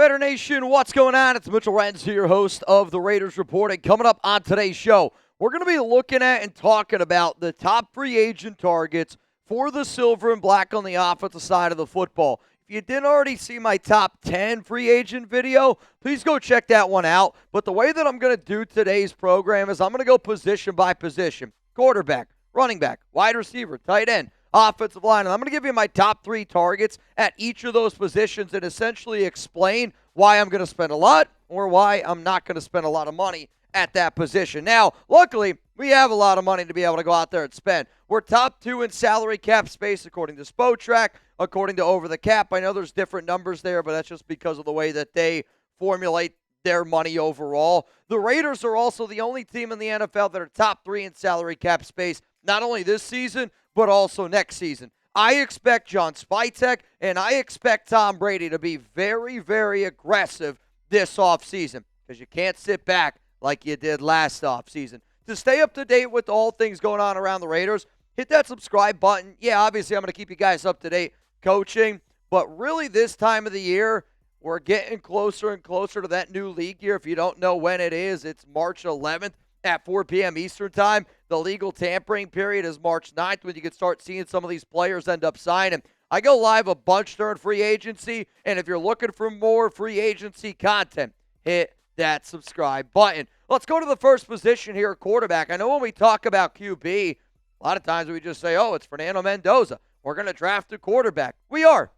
Raider Nation, what's going on? It's Mitchell Renz here, your host of the Raiders Report. And coming up on today's show, we're going to be looking at and talking about the top free agent targets for the silver and black on the offensive side of the football. If you didn't already see my top 10 free agent video, please go check that one out. But the way that I'm going to do today's program is I'm going to go position by position. Quarterback, running back, wide receiver, tight end, offensive line. And I'm going to give you my top 3 targets at each of those positions and essentially explain why I'm going to spend a lot or why I'm not going to spend a lot of money at that position. Now, luckily, we have a lot of money to be able to go out there and spend. We're top 2 in salary cap space according to Spotrac, according to Over the Cap. I know there's different numbers there, but that's just because of the way that they formulate their money overall. The Raiders are also the only team in the NFL that are top 3 in salary cap space, not only this season, but also next season. I expect John Spytek and I expect Tom Brady to be very, very aggressive this offseason because you can't sit back like you did last offseason. To stay up to date with all things going on around the Raiders, hit that subscribe button. Yeah, obviously I'm going to keep you guys up to date coaching, but really this time of the year, we're getting closer and closer to that new league year. If you don't know when it is, it's March 11th at 4 p.m. Eastern Time. The legal tampering period is March 9th when you can start seeing some of these players end up signing. I go live a bunch during free agency, and if you're looking for more free agency content, hit that subscribe button. Let's go to the first position here, quarterback. I know when we talk about QB, a lot of times we just say, oh, it's Fernando Mendoza. We're going to draft a quarterback. We are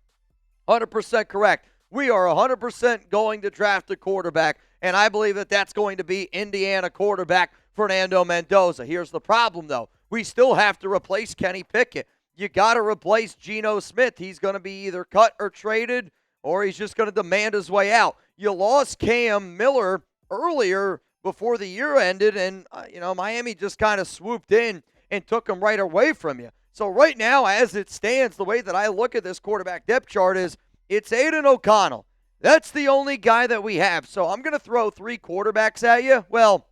100% correct. We are 100% going to draft a quarterback, and I believe that that's going to be Indiana quarterback Fernando Mendoza. Here's the problem, though. We still have to replace Kenny Pickett. You got to replace Geno Smith. He's going to be either cut or traded, or he's just going to demand his way out. You lost Cam Miller earlier before the year ended, and, Miami just kind of swooped in and took him right away from you. So right now, as it stands, the way that I look at this quarterback depth chart is it's Aiden O'Connell. That's the only guy that we have. So I'm going to throw 3 quarterbacks at you. Well,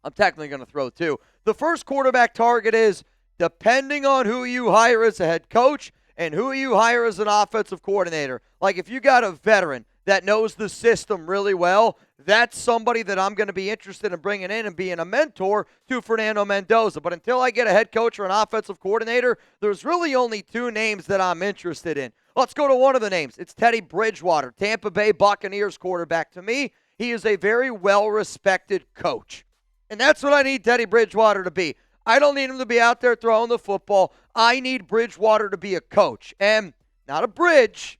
I'm technically going to throw 2. The first quarterback target is depending on who you hire as a head coach and who you hire as an offensive coordinator. Like if you got a veteran that knows the system really well, that's somebody that I'm going to be interested in bringing in and being a mentor to Fernando Mendoza. But until I get a head coach or an offensive coordinator, there's really only 2 names that I'm interested in. Let's go to one of the names. It's Teddy Bridgewater, Tampa Bay Buccaneers quarterback. To me, he is a very well-respected coach. And that's what I need Teddy Bridgewater to be. I don't need him to be out there throwing the football. I need Bridgewater to be a coach. And not a bridge,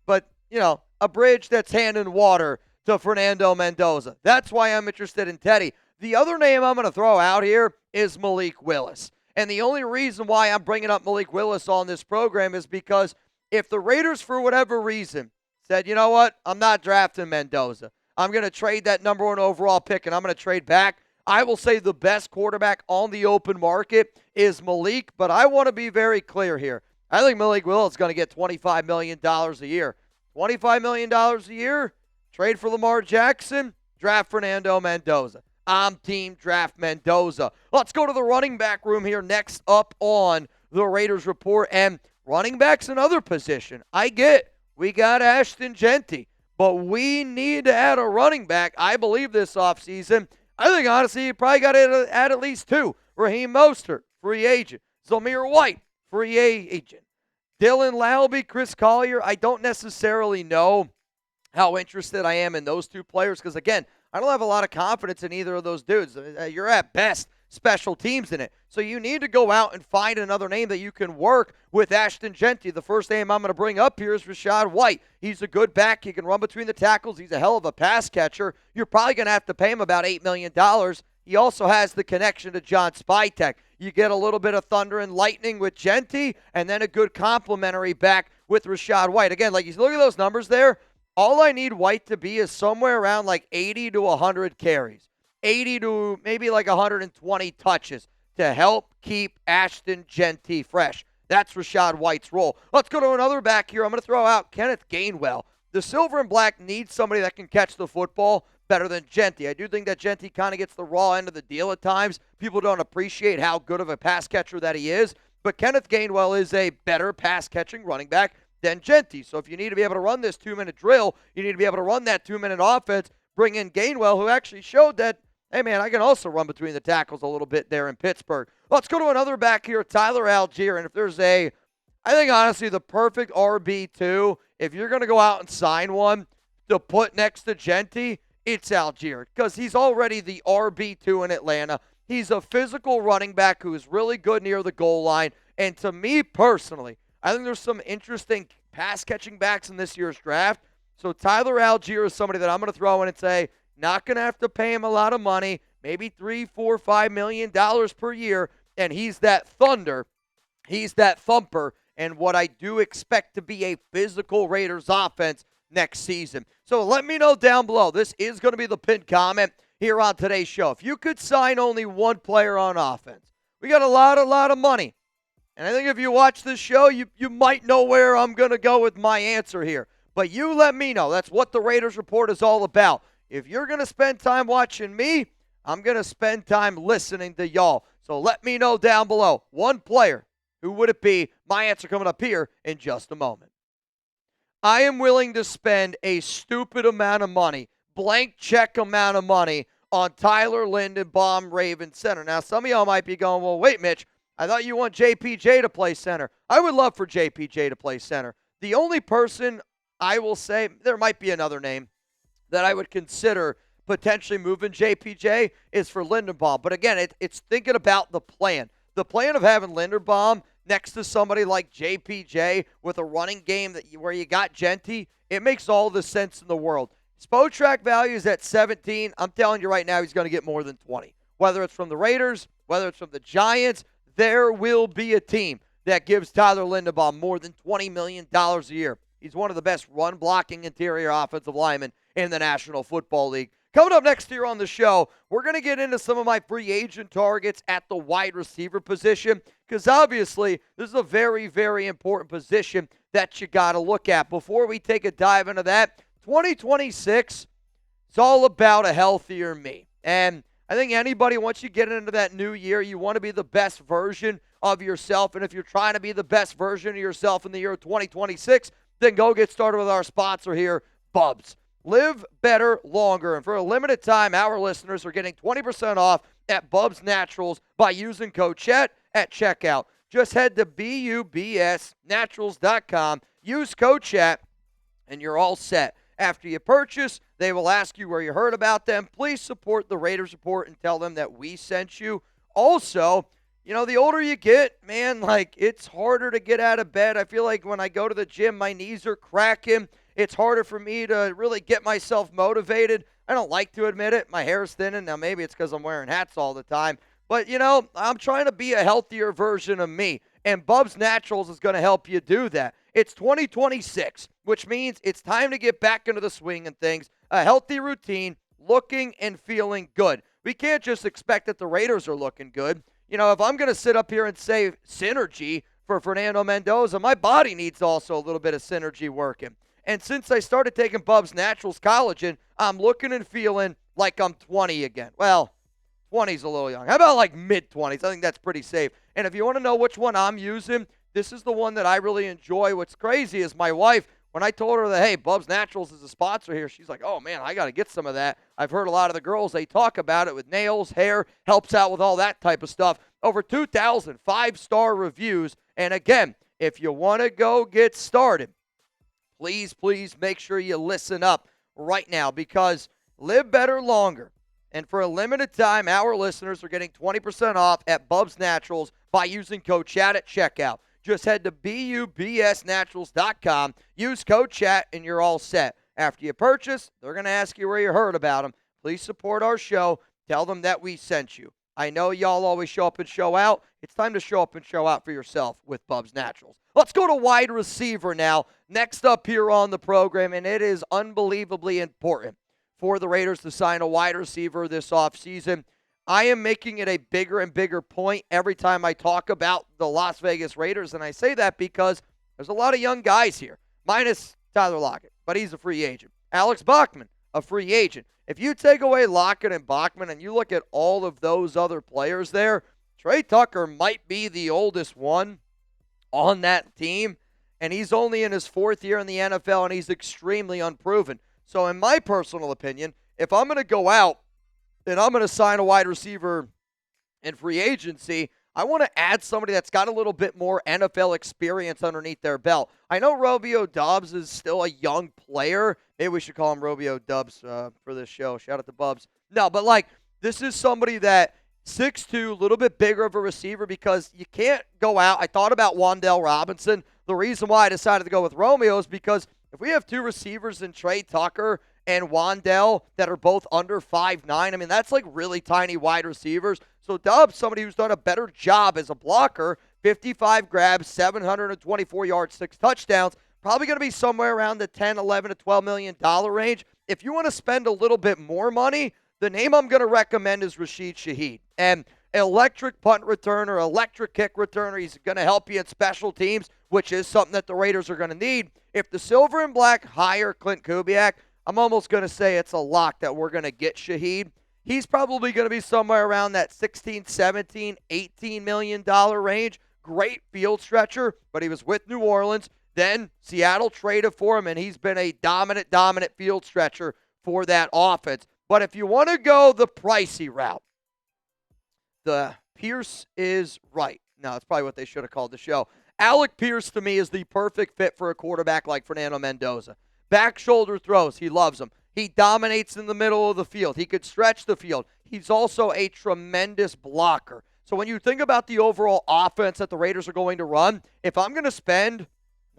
but, a bridge that's handing water to Fernando Mendoza. That's why I'm interested in Teddy. The other name I'm going to throw out here is Malik Willis. And the only reason why I'm bringing up Malik Willis on this program is because if the Raiders, for whatever reason, said, you know what, I'm not drafting Mendoza. I'm going to trade that number 1 overall pick, and I'm going to trade back. I will say the best quarterback on the open market is Malik, but I want to be very clear here. I think Malik Willis is going to get $25 million a year. $25 million a year, trade for Lamar Jackson, draft Fernando Mendoza. I'm team draft Mendoza. Let's go to the running back room here next up on the Raiders Report. And running back's another position. I get we got Ashton Jeanty, but we need to add a running back, I believe, this offseason. I think, honestly, you probably got to add at least 2. Raheem Mostert, free agent. Zamir White, free agent. Dylan Lalby, Chris Collier, I don't necessarily know how interested I am in those 2 players because, again, I don't have a lot of confidence in either of those dudes. You're at best special teams in it. So you need to go out and find another name that you can work with Ashton Jeanty. The first name I'm going to bring up here is Rachaad White. He's a good back. He can run between the tackles. He's a hell of a pass catcher. You're probably going to have to pay him about $8 million. He also has the connection to John Spytek. You get a little bit of thunder and lightning with Jeanty, and then a good complementary back with Rachaad White. Again, like you look at those numbers there, all I need White to be is somewhere around like 80 to 100 carries, 80 to maybe like 120 touches to help keep Ashton Jeanty fresh. That's Rachaad White's role. Let's go to another back here. I'm going to throw out Kenneth Gainwell. The silver and black needs somebody that can catch the football better than Jeanty. I do think that Jeanty kind of gets the raw end of the deal at times. People don't appreciate how good of a pass catcher that he is. But Kenneth Gainwell is a better pass-catching running back than Genty. So if you need to be able to run this 2-minute drill, you need to be able to run that 2-minute offense, bring in Gainwell, who actually showed that, hey, man, I can also run between the tackles a little bit there in Pittsburgh. Let's go to another back here, Tyler Allgeier. And if there's I think, honestly, the perfect RB2, if you're going to go out and sign one to put next to Genty, it's Allgeier because he's already the RB2 in Atlanta. He's a physical running back who is really good near the goal line. And to me personally, I think there's some interesting pass-catching backs in this year's draft. So Tyler Allgeier is somebody that I'm going to throw in and say, not going to have to pay him a lot of money, maybe $3, $4, $5 million per year, and he's that thunder. He's that thumper, and what I do expect to be a physical Raiders offense next season. So let me know down below. This is going to be the pinned comment here on today's show. If you could sign only one player on offense, we got a lot of money. And I think if you watch this show, you might know where I'm going to go with my answer here. But you let me know. That's what the Raiders Report is all about. If you're going to spend time watching me, I'm going to spend time listening to y'all. So let me know down below. One player. Who would it be? My answer coming up here in just a moment. I am willing to spend a stupid amount of money, blank check amount of money, on Tyler Linderbaum, Ravens center. Now, some of y'all might be going, well, wait, Mitch, I thought you want JPJ to play center. I would love for JPJ to play center. The only person I will say, there might be another name that I would consider potentially moving JPJ is for Linderbaum. But again, it's thinking about the plan. The plan of having Linderbaum next to somebody like JPJ with a running game where you got Genty, it makes all the sense in the world. Spotrac value is at 17. I'm telling you right now, he's going to get more than 20. Whether it's from the Raiders, whether it's from the Giants, there will be a team that gives Tyler Linderbaum more than $20 million a year. He's one of the best run-blocking interior offensive linemen in the National Football League. Coming up next here on the show, we're going to get into some of my free agent targets at the wide receiver position because obviously this is a very, very important position that you got to look at. Before we take a dive into that, 2026, it's all about a healthier me. And I think anybody, once you get into that new year, you want to be the best version of yourself. And if you're trying to be the best version of yourself in the year 2026, then go get started with our sponsor here, Bubs. Live better longer. And for a limited time, our listeners are getting 20% off at Bubs Naturals by using code CHAT at checkout. Just head to bubsnaturals.com, use code CHAT, and you're all set. After you purchase, they will ask you where you heard about them. Please support the Raiders Report and tell them that we sent you. Also, you know, the older you get, man, like, it's harder to get out of bed. I feel like when I go to the gym, my knees are cracking. It's harder for me to really get myself motivated. I don't like to admit it. My hair's thinning. Now, maybe it's because I'm wearing hats all the time. But, you know, I'm trying to be a healthier version of me. And Bubs Naturals is going to help you do that. It's 2026, which means it's time to get back into the swing and things. A healthy routine, looking and feeling good. We can't just expect that the Raiders are looking good. You know, if I'm going to sit up here and say synergy for Fernando Mendoza, my body needs also a little bit of synergy working. And since I started taking Bubs Naturals collagen, I'm looking and feeling like I'm 20 again. Well, 20's a little young. How about like mid-20s? I think that's pretty safe. And if you want to know which one I'm using, this is the one that I really enjoy. What's crazy is my wife, when I told her that, hey, Bubs Naturals is a sponsor here, she's like, oh, man, I got to get some of that. I've heard a lot of the girls, they talk about it with nails, hair, helps out with all that type of stuff. Over 2,000 5-star reviews. And again, if you want to go get started, please make sure you listen up right now because live better longer. And for a limited time, our listeners are getting 20% off at Bubs Naturals by using code CHAT at checkout. Just head to bubsnaturals.com, use code CHAT, and you're all set. After you purchase, they're going to ask you where you heard about them. Please support our show. Tell them that we sent you. I know y'all always show up and show out. It's time to show up and show out for yourself with Bubs Naturals. Let's go to wide receiver now. Next up here on the program, and it is unbelievably important for the Raiders to sign a wide receiver this offseason. I am making it a bigger and bigger point every time I talk about the Las Vegas Raiders, and I say that because there's a lot of young guys here, minus Tyler Lockett, but he's a free agent. Alex Bachman, a free agent. If you take away Lockett and Bachman and you look at all of those other players there, Trey Tucker might be the oldest one on that team. and he's only in his 4th year in the NFL, and he's extremely unproven. So in my personal opinion, if I'm going to go out and I'm going to sign a wide receiver in free agency, I want to add somebody that's got a little bit more NFL experience underneath their belt. I know Romeo Doubs is still a young player. Maybe we should call him Romeo Dubs for this show. Shout out to Bubs. No, but this is somebody that 6'2", a little bit bigger of a receiver because you can't go out. I thought about Wan'Dale Robinson. The reason why I decided to go with Romeo is because if we have 2 receivers in Trey Tucker and Wan'Dale that are both under 5'9", I mean, that's really tiny wide receivers. So Doubs, somebody who's done a better job as a blocker, 55 grabs, 724 yards, 6 touchdowns, probably going to be somewhere around the 10, 11 to $12 million range. If you want to spend a little bit more money, the name I'm going to recommend is Rashid Shaheed. And electric punt returner, electric kick returner. He's going to help you at special teams, which is something that the Raiders are going to need. If the Silver and Black hire Clint Kubiak, I'm almost going to say it's a lock that we're going to get Shaheed. He's probably going to be somewhere around that 16, 17, $18 million range. Great field stretcher, but he was with New Orleans. Then Seattle traded for him, and he's been a dominant field stretcher for that offense. But if you want to go the pricey route, the Pierce is right. No, that's probably what they should have called the show. Alec Piece, to me, is the perfect fit for a quarterback like Fernando Mendoza. Back shoulder throws, he loves them. He dominates in the middle of the field. He could stretch the field. He's also a tremendous blocker. So when you think about the overall offense that the Raiders are going to run, if I'm going to spend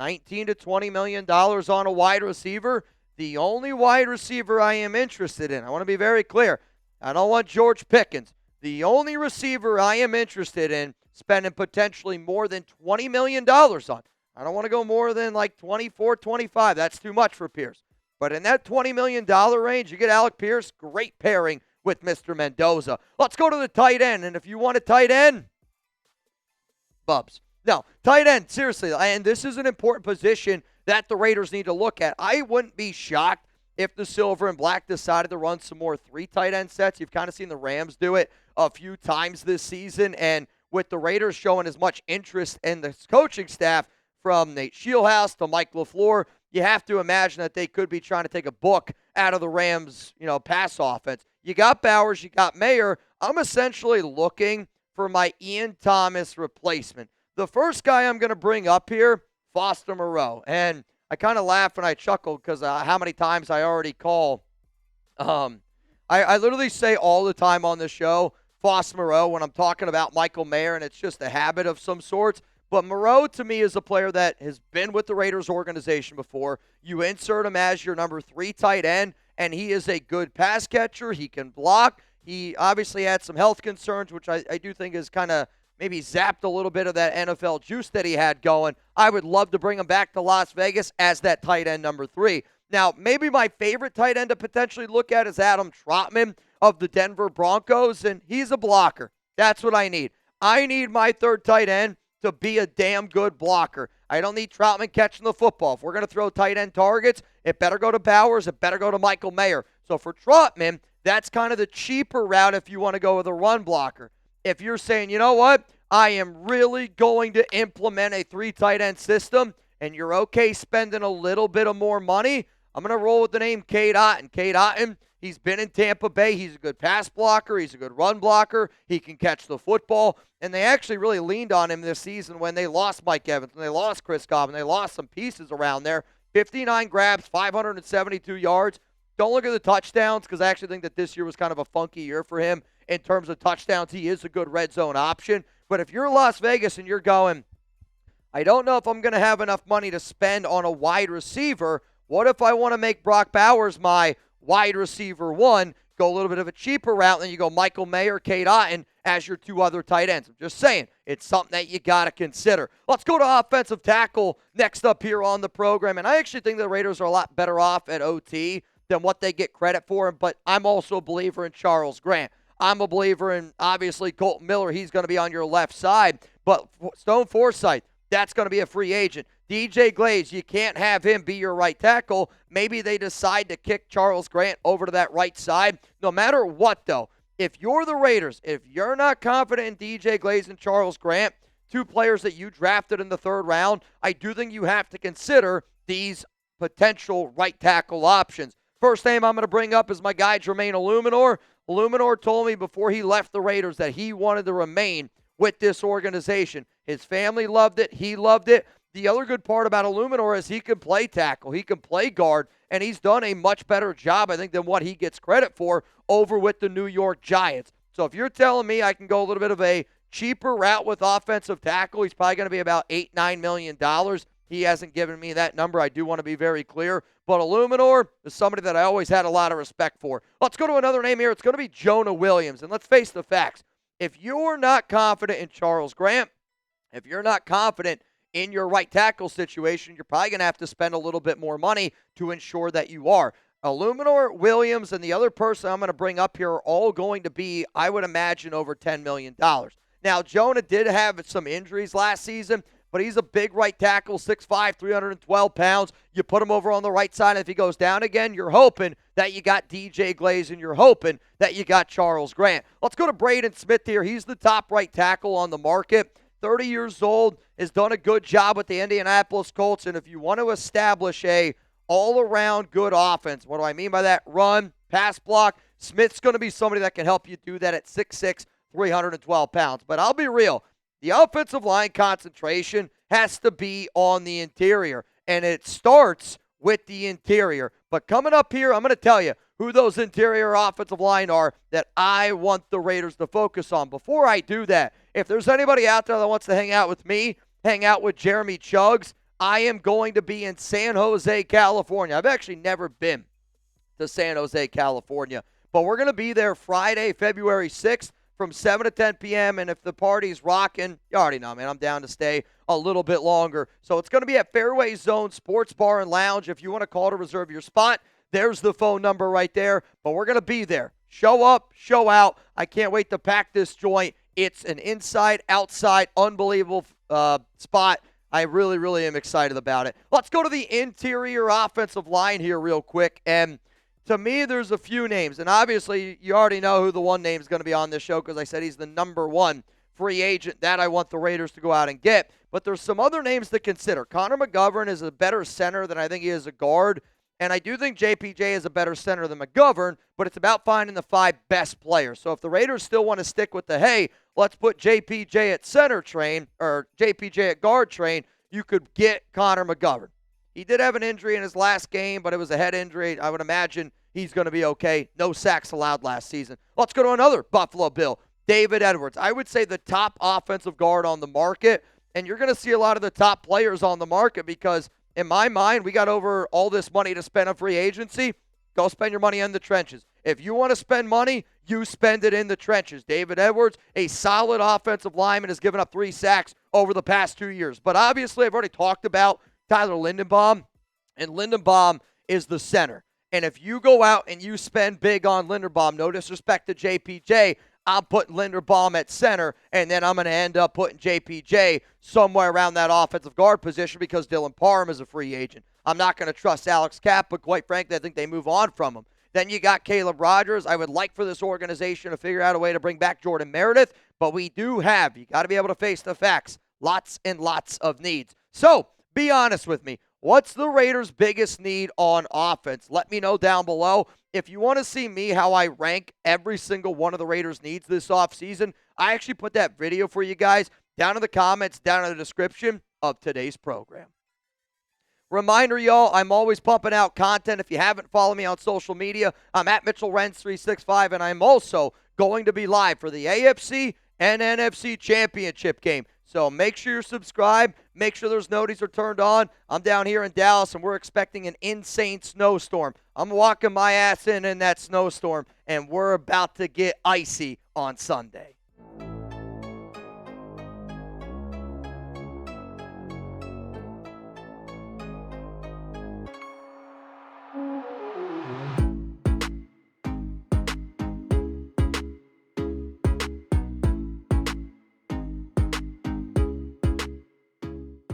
$19 to $20 million on a wide receiver, the only wide receiver I am interested in, I want to be very clear, I don't want George Pickens. The only receiver I am interested in spending potentially more than $20 million on. I don't want to go more than 24, 25. That's too much for Pierce. But in that $20 million range, you get Alec Piece, great pairing with Mr. Mendoza. Let's go to the tight end. And if you want a tight end, Bubs. No, tight end, seriously. And this is an important position that the Raiders need to look at. I wouldn't be shocked if the Silver and Black decided to run some more 3 tight end sets. You've kind of seen the Rams do it a few times this season. And with the Raiders showing as much interest in the coaching staff, from Nate Shieldhouse to Mike LaFleur, you have to imagine that they could be trying to take a book out of the Rams, pass offense. You got Bowers, you got Mayer. I'm essentially looking for my Ian Thomas replacement. The first guy I'm going to bring up here, Foster Moreau. And I kind of laugh and I chuckle because how many times I already call. I literally say all the time on the show, Foster Moreau, when I'm talking about Michael Mayer, and it's just a habit of some sorts. But Moreau, to me, is a player that has been with the Raiders organization before. You insert him as your number 3 tight end, and he is a good pass catcher. He can block. He obviously had some health concerns, which I do think is kind of maybe zapped a little bit of that NFL juice that he had going. I would love to bring him back to Las Vegas as that tight end number 3. Now, maybe my favorite tight end to potentially look at is Adam Trotman of the Denver Broncos, and he's a blocker. That's what I need. I need my 3rd tight end to be a damn good blocker. I don't need Troutman catching the football. If we're going to throw tight end targets, it better go to Bowers. It better go to Michael Mayer. So for Troutman, that's kind of the cheaper route if you want to go with a run blocker. If you're saying, you know what, I am really going to implement a 3 tight end system, and you're okay spending a little bit of more money, I'm going to roll with the name Cade Otton. Cade Otton, he's been in Tampa Bay. He's a good pass blocker. He's a good run blocker. He can catch the football. And they actually really leaned on him this season when they lost Mike Evans, when they lost Chris Godwin. They lost some pieces around there. 59 grabs, 572 yards. Don't look at the touchdowns because I actually think that this year was kind of a funky year for him in terms of touchdowns. He is a good red zone option. But if you're Las Vegas and you're going, I don't know if I'm going to have enough money to spend on a wide receiver. What if I want to make Brock Bowers my wide receiver 1, go a little bit of a cheaper route, and then you go Michael Mayer, Cade Otton as your 2 other tight ends. I'm just saying, it's something that you got to consider. Let's go to offensive tackle next up here on the program. And I actually think the Raiders are a lot better off at OT than what they get credit for, but I'm also a believer in Charles Grant. I'm a believer in, obviously, Colton Miller. He's going to be on your left side. But Stone Forsythe, that's going to be a free agent. DJ Glaze, you can't have him be your right tackle. Maybe they decide to kick Charles Grant over to that right side. No matter what, though, if you're the Raiders, if you're not confident in DJ Glaze and Charles Grant, two players that you drafted in the third round, I do think you have to consider these potential right tackle options. First name I'm going to bring up is my guy, Jermaine Illuminor. Illuminor told me before he left the Raiders that he wanted to remain with this organization. His family loved it. He loved it. The other good part about Illuminor is he can play tackle. He can play guard, and he's done a much better job, I think, than what he gets credit for over with the New York Giants. So if you're telling me I can go a little bit of a cheaper route with offensive tackle, he's probably going to be about $8-9 million. He hasn't given me that number. I do want to be very clear. But Illuminor is somebody that I always had a lot of respect for. Let's go to another name here. It's going to be Jonah Williams. And let's face the facts. If you're not confident in Charles Grant, if you're not confident in your right tackle situation, you're probably going to have to spend a little bit more money to ensure that you are. Illuminor, Williams, and the other person I'm going to bring up here are all going to be, I would imagine, over $10 million. Now, Jonah did have some injuries last season, but he's a big right tackle, 6'5", 312 pounds. You put him over on the right side, and if he goes down again, you're hoping that you got DJ Glaze and you're hoping that you got Charles Grant. Let's go to Braden Smith here. He's the top right tackle on the market. 30 years old, has done a good job with the Indianapolis Colts, and if you want to establish a all-around good offense, what do I mean by that? Run, pass block. Smith's going to be somebody that can help you do that at 6'6", 312 pounds. But I'll be real. The offensive line concentration has to be on the interior, and it starts with the interior. But coming up here, I'm going to tell you who those interior offensive line are that I want the Raiders to focus on. Before I do that, if there's anybody out there that wants to hang out with me, hang out with Jeremy Chuggs, I am going to be in San Jose, California. I've actually never been to San Jose, California, but we're going to be there Friday, February 6th from 7 to 10 p.m., and if the party's rocking, you already know, man, I'm down to stay a little bit longer. So it's going to be at Fairway Zone Sports Bar and Lounge. If you want to call to reserve your spot, there's the phone number right there, but we're going to be there. Show up, show out. I can't wait to pack this joint. It's an inside, outside, unbelievable spot. I really, really am excited about it. Let's go to the interior offensive line here real quick. And to me, there's a few names. And obviously, you already know who the one name is going to be on this show because I said he's the number one free agent that I want the Raiders to go out and get. But there's some other names to consider. Connor McGovern is a better center than I think he is a guard. And I do think JPJ is a better center than McGovern, but it's about finding the 5 best players. So if the Raiders still want to stick with the, hey, let's put JPJ at center train, or JPJ at guard train, you could get Connor McGovern. He did have an injury in his last game, but it was a head injury. I would imagine he's going to be okay. No sacks allowed last season. Let's go to another Buffalo Bill, David Edwards. I would say the top offensive guard on the market, and you're going to see a lot of the top players on the market because in my mind, we got over all this money to spend on free agency. Go spend your money in the trenches. If you want to spend money, you spend it in the trenches. David Edwards, a solid offensive lineman, has given up 3 sacks over the past 2 years. But obviously, I've already talked about Tyler Linderbaum, and Linderbaum is the center. And if you go out and you spend big on Linderbaum, no disrespect to JPJ, I'm putting Linderbaum at center, and then I'm going to end up putting JPJ somewhere around that offensive guard position because Dylan Parham is a free agent. I'm not going to trust Alex Kapp, but quite frankly, I think they move on from him. Then you got Caleb Rogers. I would like for this organization to figure out a way to bring back Jordan Meredith, but we do have, you got to be able to face the facts, lots and lots of needs. So, be honest with me. What's the Raiders' biggest need on offense? Let me know down below. If you want to see me how I rank every single one of the Raiders' needs this offseason, I actually put that video for you guys down in the comments, down in the description of today's program. Reminder, y'all, I'm always pumping out content. If you haven't followed me on social media, I'm at Mitchell Renz 365, and I'm also going to be live for the AFC and NFC Championship game. So make sure you're subscribed. Make sure those notices are turned on. I'm down here in Dallas, and we're expecting an insane snowstorm. I'm walking my ass in that snowstorm, and we're about to get icy on Sunday.